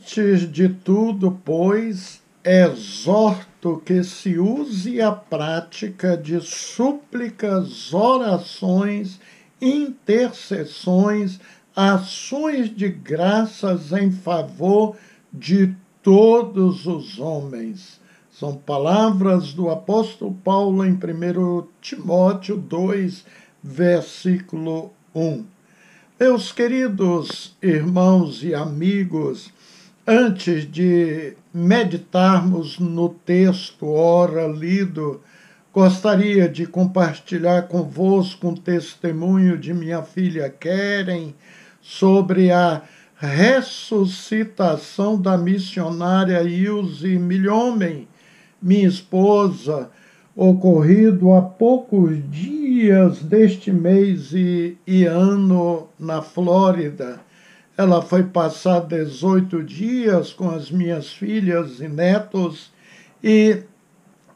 Antes de tudo, pois, exorto que se use a prática de súplicas, orações, intercessões, ações de graças em favor de todos os homens. São palavras do apóstolo Paulo em 1 Timóteo 2, versículo 1. Meus queridos irmãos e amigos, antes de meditarmos no texto ora lido, gostaria de compartilhar convosco um testemunho de minha filha Keren sobre a ressuscitação da missionária Ilse Milhomem, minha esposa, ocorrido há poucos dias deste mês e ano na Flórida. Ela foi passar 18 dias com as minhas filhas e netos e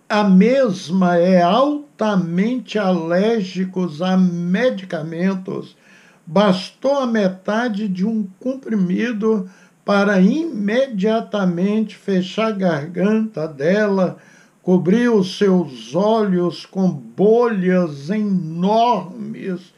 a mesma é altamente alérgicos a medicamentos. Bastou a metade de um comprimido para imediatamente fechar a garganta dela, cobrir os seus olhos com bolhas enormes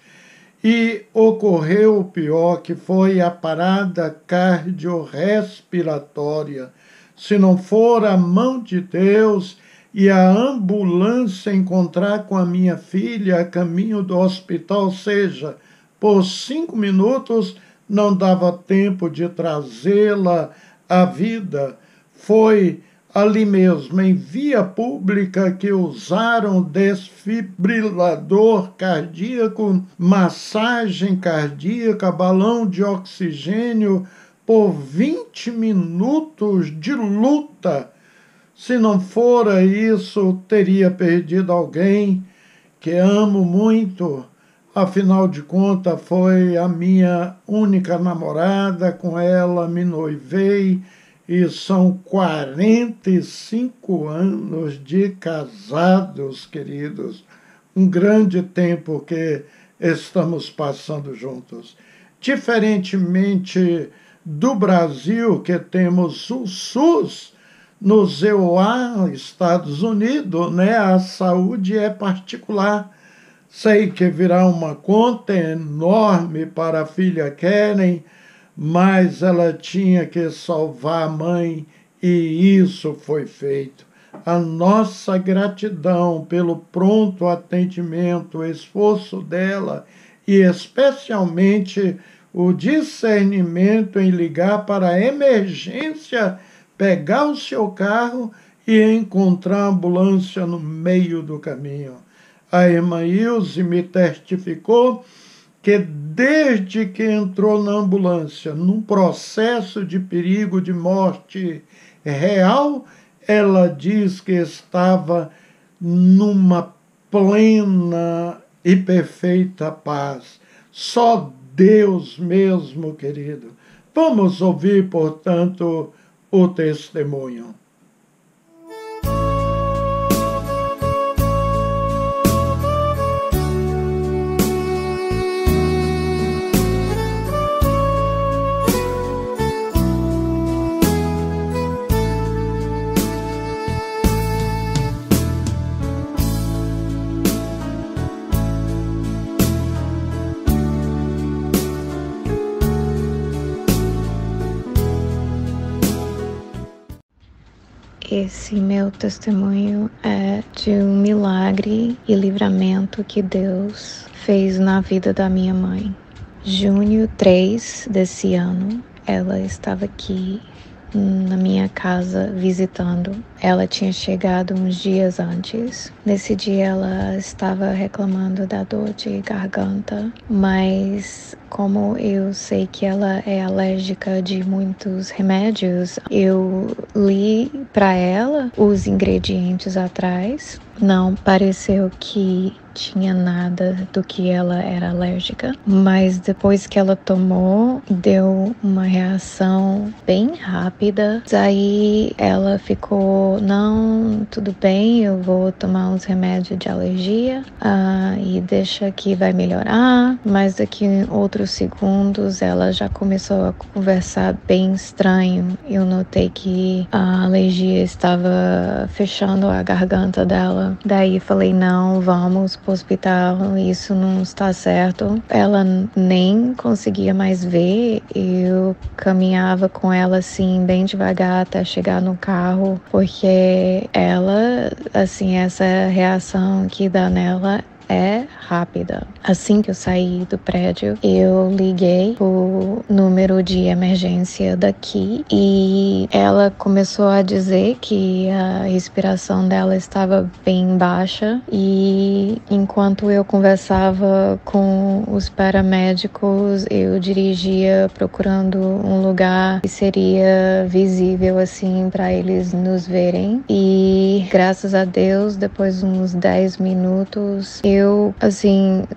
e ocorreu o pior, que foi a parada cardiorrespiratória. Se não for a mão de Deus e a ambulância encontrar com a minha filha a caminho do hospital, ou seja, por 5 minutos, não dava tempo de trazê-la à vida. Foi ali mesmo, em via pública, que usaram desfibrilador cardíaco, massagem cardíaca, balão de oxigênio, por 20 minutos de luta. Se não fora isso, teria perdido alguém que amo muito. Afinal de contas, foi a minha única namorada, com ela me noivei, e são 45 anos de casados, queridos. Um grande tempo que estamos passando juntos. Diferentemente do Brasil, que temos o SUS, nos EUA, Estados Unidos, né, a saúde é particular. Sei que virá uma conta enorme para a filha Keren, mas ela tinha que salvar a mãe e isso foi feito. A nossa gratidão pelo pronto atendimento, o esforço dela e especialmente o discernimento em ligar para a emergência, pegar o seu carro e encontrar a ambulância no meio do caminho. A irmã Ilse me testificou que desde que entrou na ambulância, num processo de perigo de morte real, ela diz que estava numa plena e perfeita paz. Só Deus mesmo, querido. Vamos ouvir, portanto, o testemunho. Esse meu testemunho é de um milagre e livramento que Deus fez na vida da minha mãe. Junho 3 desse ano, ela estava aqui na minha casa visitando. Ela tinha chegado uns dias antes. Nesse dia ela estava reclamando da dor de garganta, mas como eu sei que ela é alérgica de muitos remédios, eu li para ela os ingredientes atrás. Não pareceu que tinha nada do que ela era alérgica, mas depois que ela tomou, deu uma reação bem rápida. Aí ela ficou, não, tudo bem, eu vou tomar uns remédios de alergia e deixa que vai melhorar, mas daqui outros 4 segundos, ela já começou a conversar bem estranho. Eu notei que a alergia estava fechando a garganta dela. Daí falei, não, vamos pro hospital, isso não está certo. Ela nem conseguia mais ver. Eu caminhava com ela assim, bem devagar até chegar no carro, porque ela, assim, essa reação que dá nela é rápida. Assim que eu saí do prédio, eu liguei o número de emergência daqui e ela começou a dizer que a respiração dela estava bem baixa, e enquanto eu conversava com os paramédicos, eu dirigia procurando um lugar que seria visível assim para eles nos verem, e graças a Deus, depois de uns 10 minutos,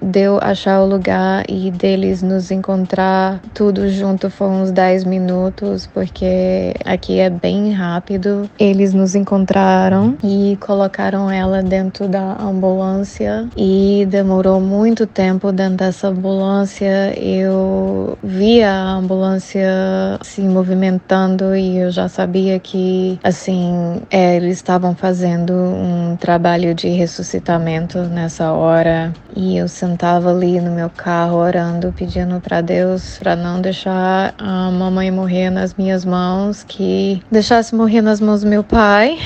deu achar o lugar e deles nos encontrar tudo junto foi uns 10 minutos, porque aqui é bem rápido. Eles nos encontraram e colocaram ela dentro da ambulância e demorou muito tempo dentro dessa ambulância. Eu via a ambulância se movimentando e eu já sabia que, assim, eles estavam fazendo um trabalho de ressuscitamento nessa hora. E eu sentava ali no meu carro orando, pedindo para Deus para não deixar a mamãe morrer nas minhas mãos, que deixasse morrer nas mãos do meu pai,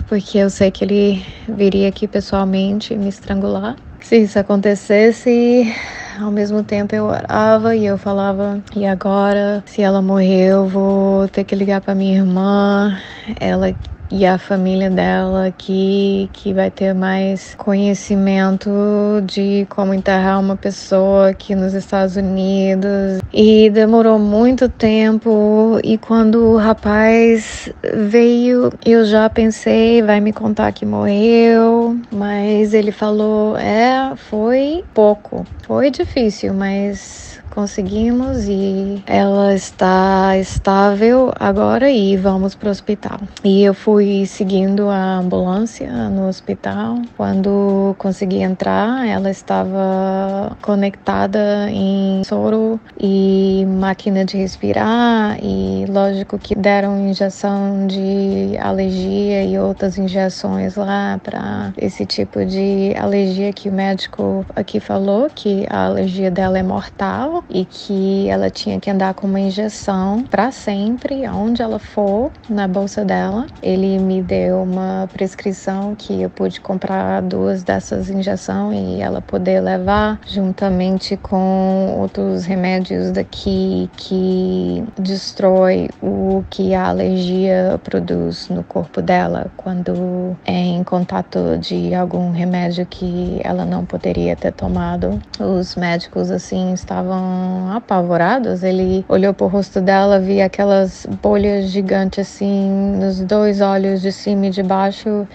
porque eu sei que ele viria aqui pessoalmente me estrangular. Se isso acontecesse, ao mesmo tempo eu orava e eu falava, e agora, se ela morrer, eu vou ter que ligar para minha irmã, ela e a família dela que vai ter mais conhecimento de como enterrar uma pessoa aqui nos Estados Unidos. E demorou muito tempo, e quando o rapaz veio, eu já pensei, vai me contar que morreu, mas ele falou, foi pouco, foi difícil, mas conseguimos e ela está estável agora e vamos para o hospital. E eu fui seguindo a ambulância no hospital. Quando consegui entrar, ela estava conectada em soro e máquina de respirar, e lógico que deram injeção de alergia e outras injeções lá para esse tipo de alergia que o médico aqui falou que a alergia dela é mortal e que ela tinha que andar com uma injeção para sempre, aonde ela for, na bolsa dela. Ele me deu uma prescrição que eu pude comprar 2 dessas injeções e ela poder levar juntamente com outros remédios daqui que destrói o que a alergia produz no corpo dela quando é em contato de algum remédio que ela não poderia ter tomado. Os médicos assim estavam apavorados. Ele olhou pro rosto dela, via aquelas bolhas gigantes assim nos 2 olhos de cima e de baixo.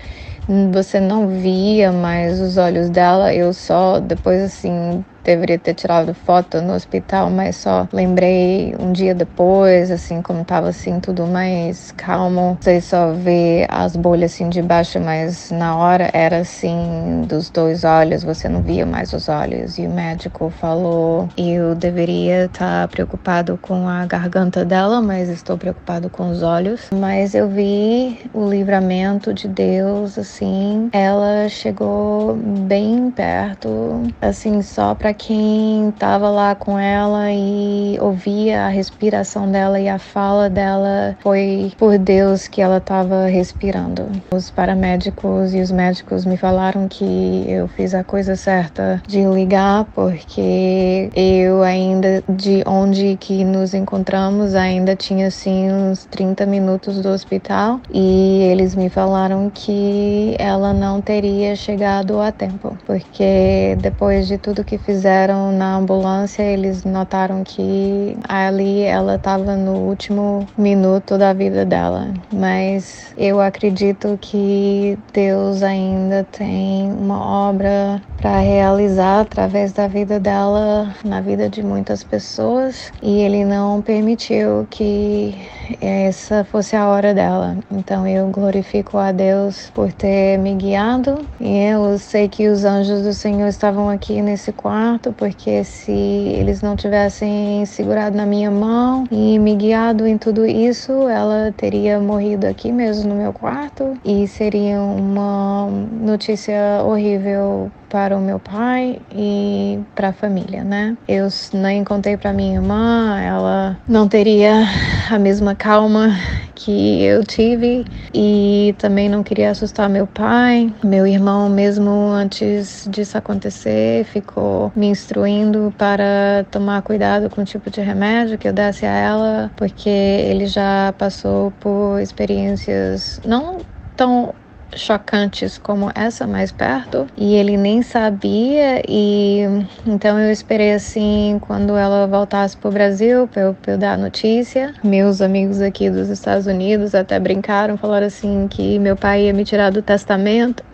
Você não via mais os olhos dela. Eu só depois assim deveria ter tirado foto no hospital, mas só lembrei um dia depois, assim, como tava assim tudo mais calmo. Você só vê as bolhas assim de baixo, mas na hora era assim dos 2 olhos, você não via mais os olhos. E o médico falou, eu deveria estar preocupado com a garganta dela, mas estou preocupado com os olhos. Mas eu vi o livramento de Deus, assim, ela chegou bem perto, assim, só para quem estava lá com ela e ouvia a respiração dela e a fala dela, foi por Deus que ela estava respirando. Os paramédicos e os médicos me falaram que eu fiz a coisa certa de ligar, porque eu ainda, de onde que nos encontramos, ainda tinha assim uns 30 minutos do hospital, e eles me falaram que ela não teria chegado a tempo, porque depois de tudo que fizeram na ambulância, eles notaram que ali ela estava no último minuto da vida dela. Mas eu acredito que Deus ainda tem uma obra para realizar através da vida dela, na vida de muitas pessoas, e Ele não permitiu que essa fosse a hora dela. Então eu glorifico a Deus por ter me guiado, e eu sei que os anjos do Senhor estavam aqui nesse quarto quarto, porque se eles não tivessem segurado na minha mão e me guiado em tudo isso, ela teria morrido aqui mesmo no meu quarto, e seria uma notícia horrível para o meu pai e para a família, né? Eu nem contei para minha irmã, ela não teria a mesma calma que eu tive, e também não queria assustar meu pai. Meu irmão, mesmo antes disso acontecer, ficou me instruindo para tomar cuidado com o tipo de remédio que eu desse a ela, porque ele já passou por experiências não tão chocantes como essa mais perto, e ele nem sabia. E então eu esperei assim, quando ela voltasse pro Brasil, pra eu dar a notícia. Meus amigos aqui dos Estados Unidos até brincaram, falaram assim que meu pai ia me tirar do testamento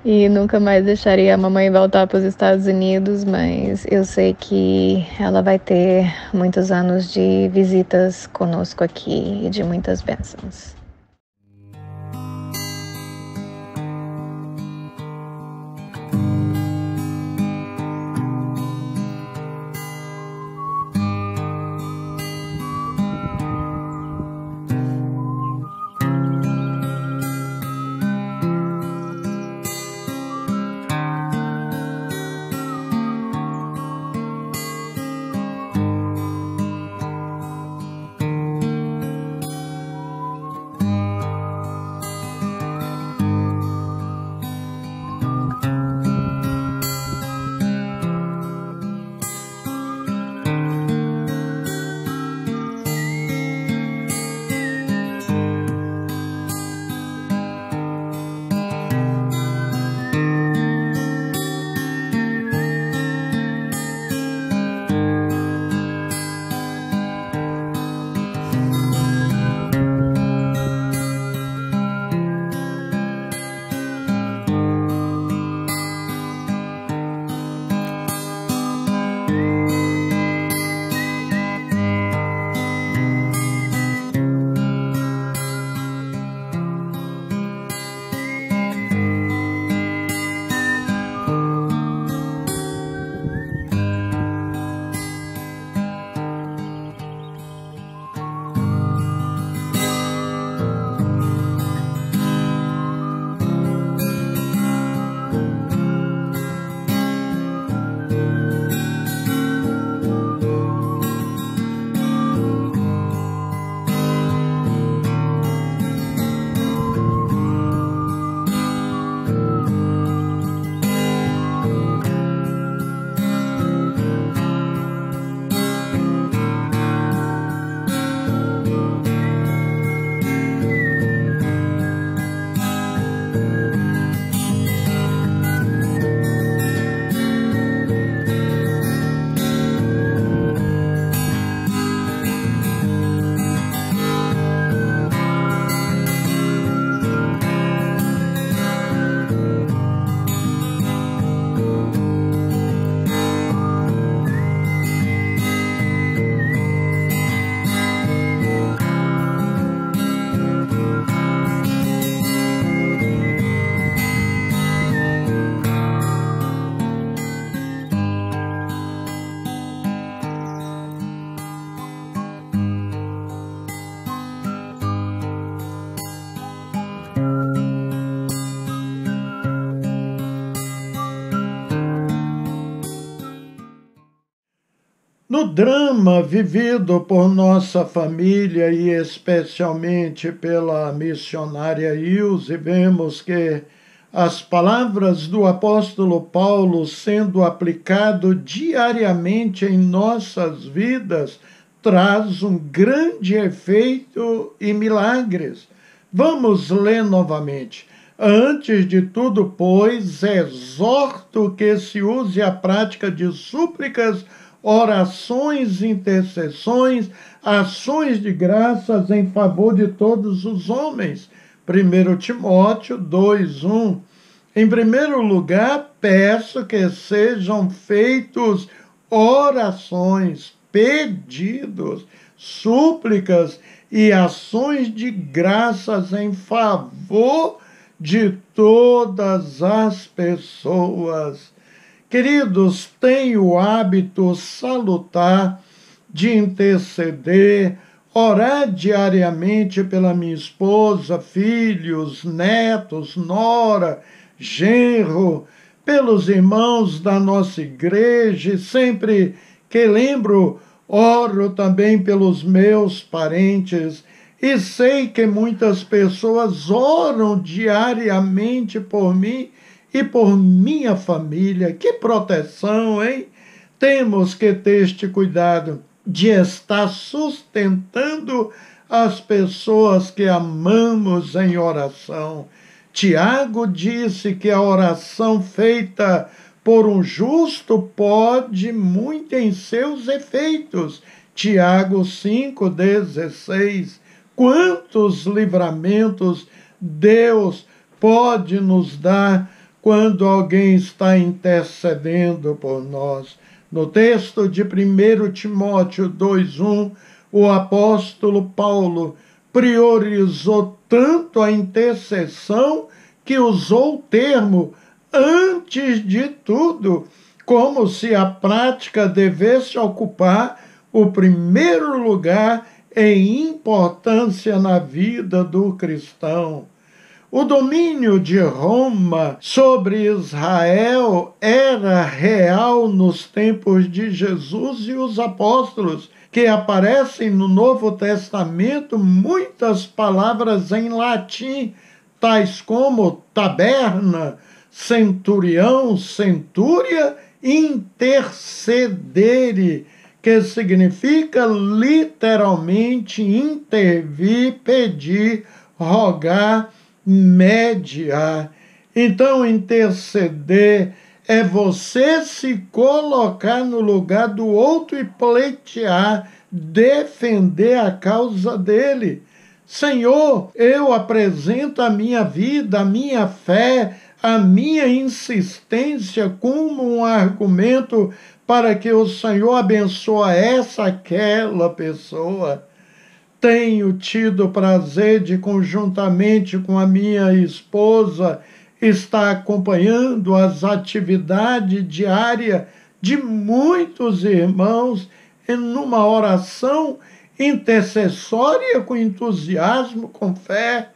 e nunca mais deixaria a mamãe voltar para os Estados Unidos, mas eu sei que ela vai ter muitos anos de visitas conosco aqui e de muitas bênçãos. No drama vivido por nossa família e especialmente pela missionária Ilse, vemos que as palavras do apóstolo Paulo sendo aplicado diariamente em nossas vidas traz um grande efeito e milagres. Vamos ler novamente. Antes de tudo, pois, exorto que se use a prática de súplicas, orações, intercessões, ações de graças em favor de todos os homens. 1 Timóteo 2:1. Em primeiro lugar, peço que sejam feitos orações, pedidos, súplicas e ações de graças em favor de todas as pessoas. Queridos, tenho o hábito salutar de interceder, orar diariamente pela minha esposa, filhos, netos, nora, genro, pelos irmãos da nossa igreja, e sempre que lembro, oro também pelos meus parentes, e sei que muitas pessoas oram diariamente por mim e por minha família. Que proteção, hein? Temos que ter este cuidado de estar sustentando as pessoas que amamos em oração. Tiago disse que a oração feita por um justo pode muito em seus efeitos. Tiago 5,16. Quantos livramentos Deus pode nos dar quando alguém está intercedendo por nós. No texto de 1 Timóteo 2,1, o apóstolo Paulo priorizou tanto a intercessão que usou o termo antes de tudo, como se a prática devesse ocupar o primeiro lugar em importância na vida do cristão. O domínio de Roma sobre Israel era real nos tempos de Jesus e os apóstolos, que aparecem no Novo Testamento muitas palavras em latim, tais como taberna, centurião, centúria, intercedere, que significa literalmente intervir, pedir, rogar, mediar. Então, interceder é você se colocar no lugar do outro e pleitear, defender a causa dele. Senhor, eu apresento a minha vida, a minha fé, a minha insistência como um argumento para que o Senhor abençoe aquela pessoa. Tenho tido prazer de, conjuntamente com a minha esposa, estar acompanhando as atividades diárias de muitos irmãos em uma oração intercessória com entusiasmo, com fé.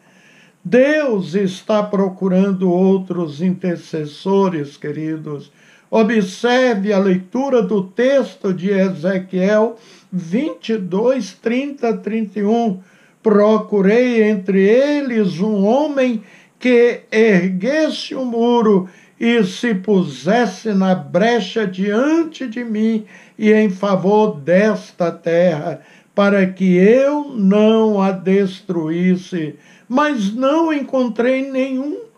Deus está procurando outros intercessores, queridos. Observe a leitura do texto de Ezequiel 22, 30, 31. Procurei entre eles um homem que erguesse o muro e se pusesse na brecha diante de mim e em favor desta terra, para que eu não a destruísse. Mas não encontrei nenhum.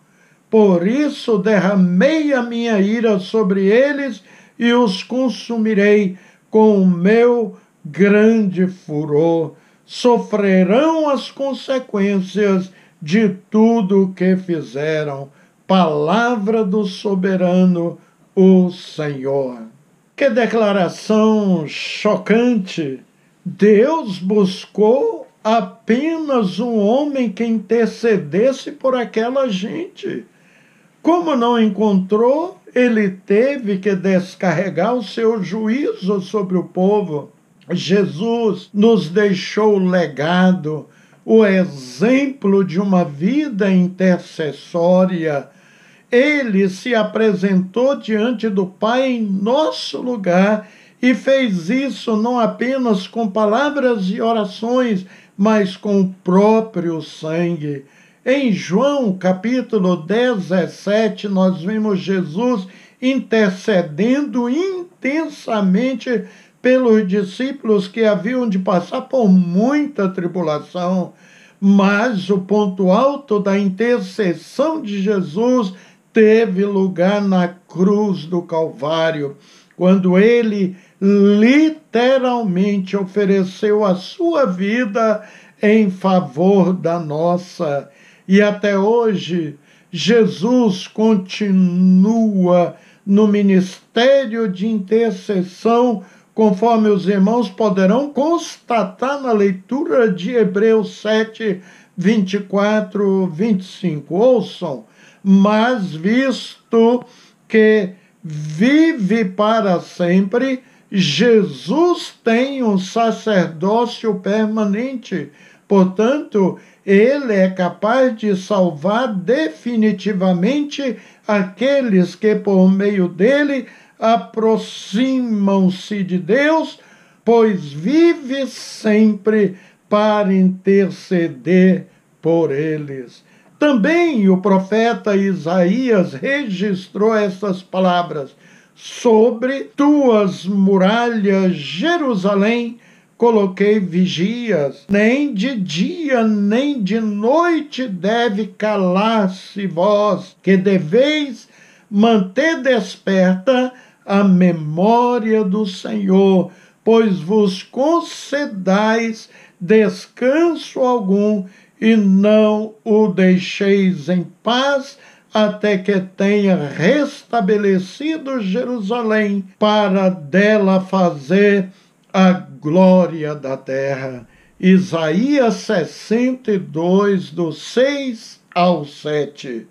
Por isso derramei a minha ira sobre eles e os consumirei com o meu grande furor. Sofrerão as consequências de tudo o que fizeram. Palavra do soberano, o Senhor. Que declaração chocante! Deus buscou apenas um homem que intercedesse por aquela gente. Como não encontrou, ele teve que descarregar o seu juízo sobre o povo. Jesus nos deixou o legado, o exemplo de uma vida intercessória. Ele se apresentou diante do Pai em nosso lugar e fez isso não apenas com palavras e orações, mas com o próprio sangue. Em João, capítulo 17, nós vemos Jesus intercedendo intensamente pelos discípulos que haviam de passar por muita tribulação. Mas o ponto alto da intercessão de Jesus teve lugar na cruz do Calvário, quando ele literalmente ofereceu a sua vida em favor da nossa. E até hoje, Jesus continua no ministério de intercessão, conforme os irmãos poderão constatar na leitura de Hebreus 7, 24, 25. Ouçam, mas visto que vive para sempre, Jesus tem um sacerdócio permanente. Portanto, ele é capaz de salvar definitivamente aqueles que, por meio dele, aproximam-se de Deus, pois vive sempre para interceder por eles. Também o profeta Isaías registrou essas palavras: sobre tuas muralhas, Jerusalém, coloquei vigias, nem de dia nem de noite deve calar-se vós, que deveis manter desperta a memória do Senhor, pois vos concedais descanso algum e não o deixeis em paz, até que tenha restabelecido Jerusalém, para dela fazer a glória da terra. Isaías 62, do 6 ao 7.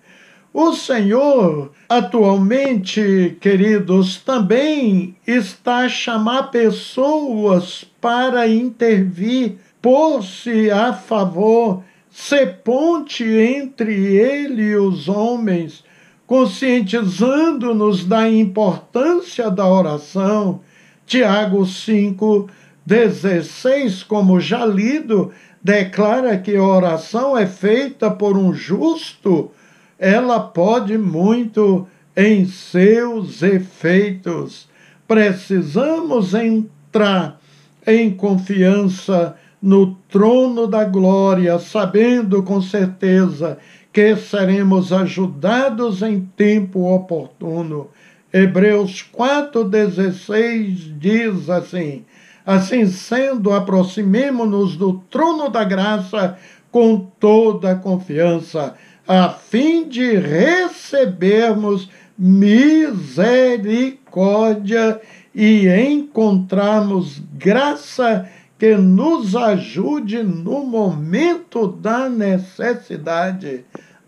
O Senhor, atualmente, queridos, também está a chamar pessoas para intervir, pôr-se a favor, ser ponte entre ele e os homens, conscientizando-nos da importância da oração. Tiago 5,16, como já lido, declara que a oração é feita por um justo, ela pode muito em seus efeitos. Precisamos entrar em confiança no trono da glória, sabendo com certeza que seremos ajudados em tempo oportuno. Hebreus 4,16 diz assim: assim sendo, aproximemo-nos do trono da graça com toda a confiança, a fim de recebermos misericórdia e encontrarmos graça que nos ajude no momento da necessidade.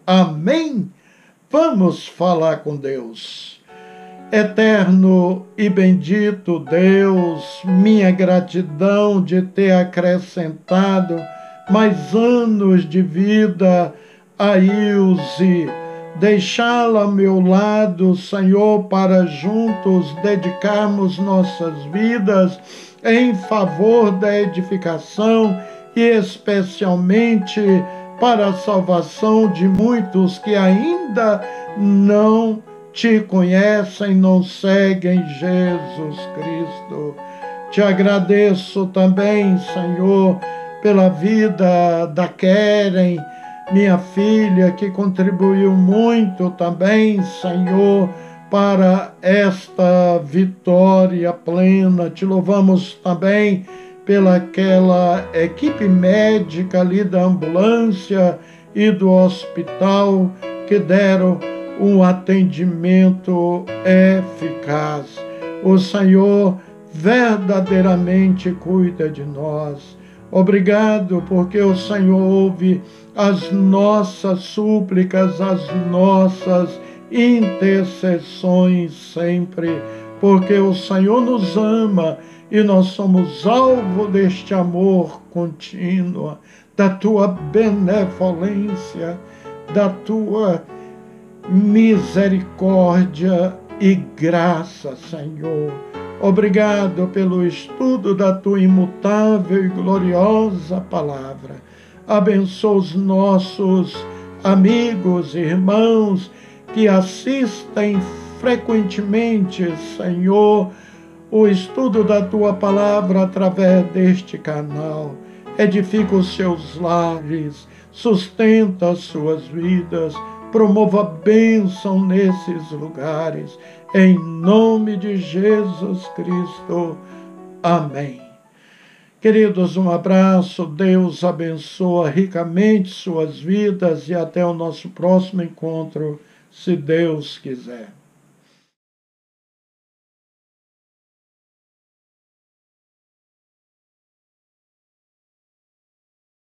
Amém? Vamos falar com Deus. Eterno e bendito Deus, minha gratidão de ter acrescentado mais anos de vida a Ilse, deixá-la ao meu lado, Senhor, para juntos dedicarmos nossas vidas em favor da edificação e especialmente para a salvação de muitos que ainda não te conhecem, não seguem Jesus Cristo. Te agradeço também, Senhor, pela vida da Keren, minha filha, que contribuiu muito também, Senhor, para esta vitória plena. Te louvamos também pelaquela equipe médica ali da ambulância e do hospital que deram um atendimento eficaz. O Senhor verdadeiramente cuida de nós. Obrigado porque o Senhor ouve as nossas súplicas, as nossas intercessões sempre, porque o Senhor nos ama e nós somos alvo deste amor contínuo, da tua benevolência, da tua misericórdia e graça, Senhor. Obrigado pelo estudo da tua imutável e gloriosa palavra. Abençoa os nossos amigos e irmãos que assistem frequentemente, Senhor, o estudo da tua palavra através deste canal. Edifica os seus lares, sustenta as suas vidas, promova bênção nesses lugares. Em nome de Jesus Cristo. Amém. Queridos, um abraço, Deus abençoa ricamente suas vidas e até o nosso próximo encontro, se Deus quiser.